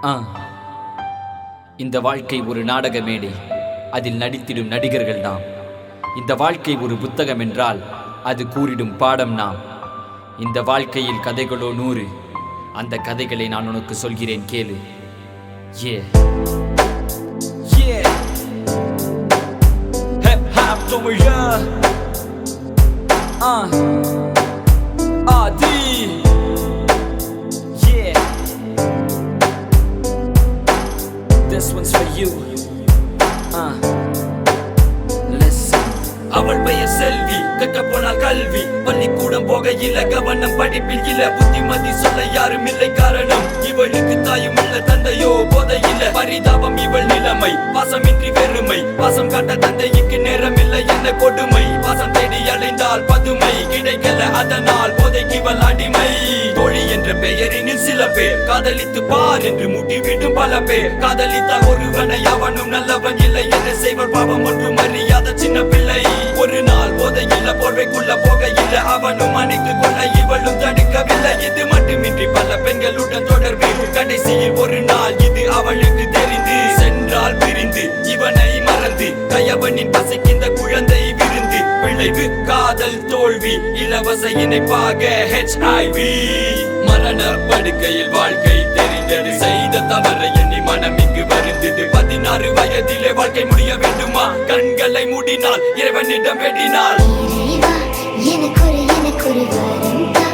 ஆ இந்த வாழ்க்கை ஒரு நாடக மேடை, அதில் நடித்திடும் நடிகர்கள் நாம். இந்த வாழ்க்கை ஒரு புத்தகம் என்றால் அது கூறிடும் பாடம் நாம். இந்த வாழ்க்கையில் கதைகளோ 100, அந்த கதைகளை நான் உனக்கு சொல்கிறேன் கேளு. Yeah. Yeah. Hip hop over here. RD. Yeah. This one's for you. Listen. அவள் பெயர் செல்வி, கற்க போனால் கல்வி. பள்ளிக்கூடம் போகையில கவனம் படிப்பில் இல்ல. புத்திமதி சொல்ல யாரும் இல்லை, காரணம் இவளுக்கு தாயும் இல்ல, தந்தையோ போதையில்ல. பரிதாபம் இவள் நிலைமை, பாசமின்றி வெறுமை. பாசம் காட்ட தந்தைக்கு நேரம் இல்லை, என்ன கொடுமை. பாசம் தேடி அலைந்தால் பதுமை கிடைக்கல, அதனால் போதைக்கு இவள் அடிமை. தோழி என்ற பெயரினில் சில பேர் காதலித்து பார் என்று முட்டிவிடும் பல பேர். காதலித்தால் ஒருவனை அவனும் நல்லவன் இல்லை என்று செய்வர் பாவம் ஒன்றும் அறியாத சின்ன பிள்ளை. ஒரு நாள் போதையில்ல, போர்வைக்குள்ள போகையில்ல, அவனும் அணைத்துக் கொள்ள இவளும் தடுக்கவில்லை. இது மட்டுமின்றி பல பெண்களுடன் தொடர்பு. கடைசியில் ஒரு நாள் இது அவளுக்கு தெரிந்து சென்றால் பிரிந்து இவனை மறந்து கயவனின் பசிக்கின்ற குழந்தை விருந்து. விளைவு காதல் தோல்வி, இலவச இணைப்பாக HIV. மரண படுக்கையில் வாழ்க்கை தெரிந்தது, செய்த தவறை எண்ணி மனம் இங்கு வருந்தது. 16 வயதிலே வாழ்க்கை முடிய வேண்டுமா? கண்களை மூடினால் இறைவனிடம் வேண்டினால். எனக்கொரு வரம் தா,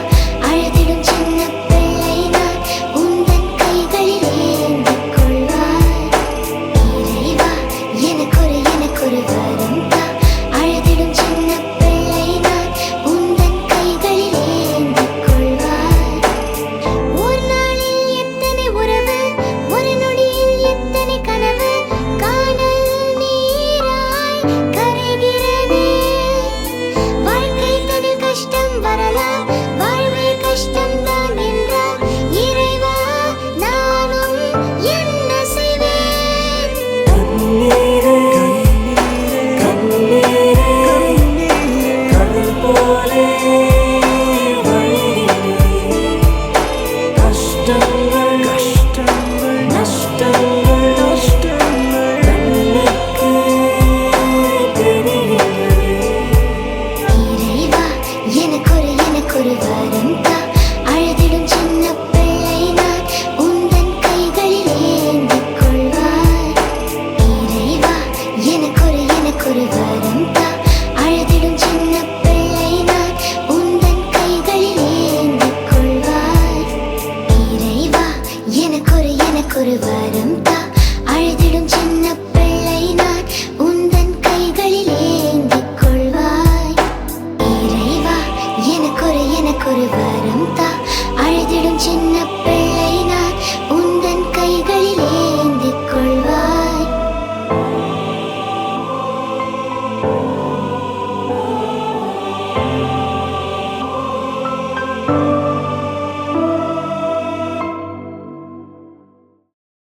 அழுதிடும் சின்ன பிள்ளை நான் உந்தன் கைகளில் ஏந்திக் கொள்வாய். இறைவா, எனக்கொரு வரம் தா, அழுதிடும் சின்ன பிள்ளை நான் உந்தன் கைகளில் ஏந்திக் கொள்வாய். ஒரு நாளில் எத்தனை உறவு, ஒரு நொடியில் எத்தனை கனவு. காணல் நீராய் கரைகிறது. வாழ்க்கை தனில் கஷ்டம் வரலாம், வாழ்வே கஷ்டம்தான் என்றால் இறைவா நானும் என்ன செய்வேன்? கடல் போலே கஷ்டங்கள் நஷ்டங்கள் கண்ணுக்கு தெரிகிறது. இறைவா, எனக்கொரு வரம் தா, அழுதிடும் சின்ன பிள்ளை நான் உந்தன் கைகளில் ஏந்திக் கொள்வாய். இறைவா, எனக்கொரு வரம் தா, அழுதிடும் சின்ன பிள்ளை நான் உந்தன் கைகளில் ஏந்திக் கொள்வாய். இறைவா, எனக்கொரு வரம் தா, அழுதிடும் சின்ன பிள்ளை நான் உந்தன் கைகளில் ஏந்திக் கொள்வாய். இறைவா, எனக்கொரு வரம் தா, அழுதிடும் சின்ன பிள்ளை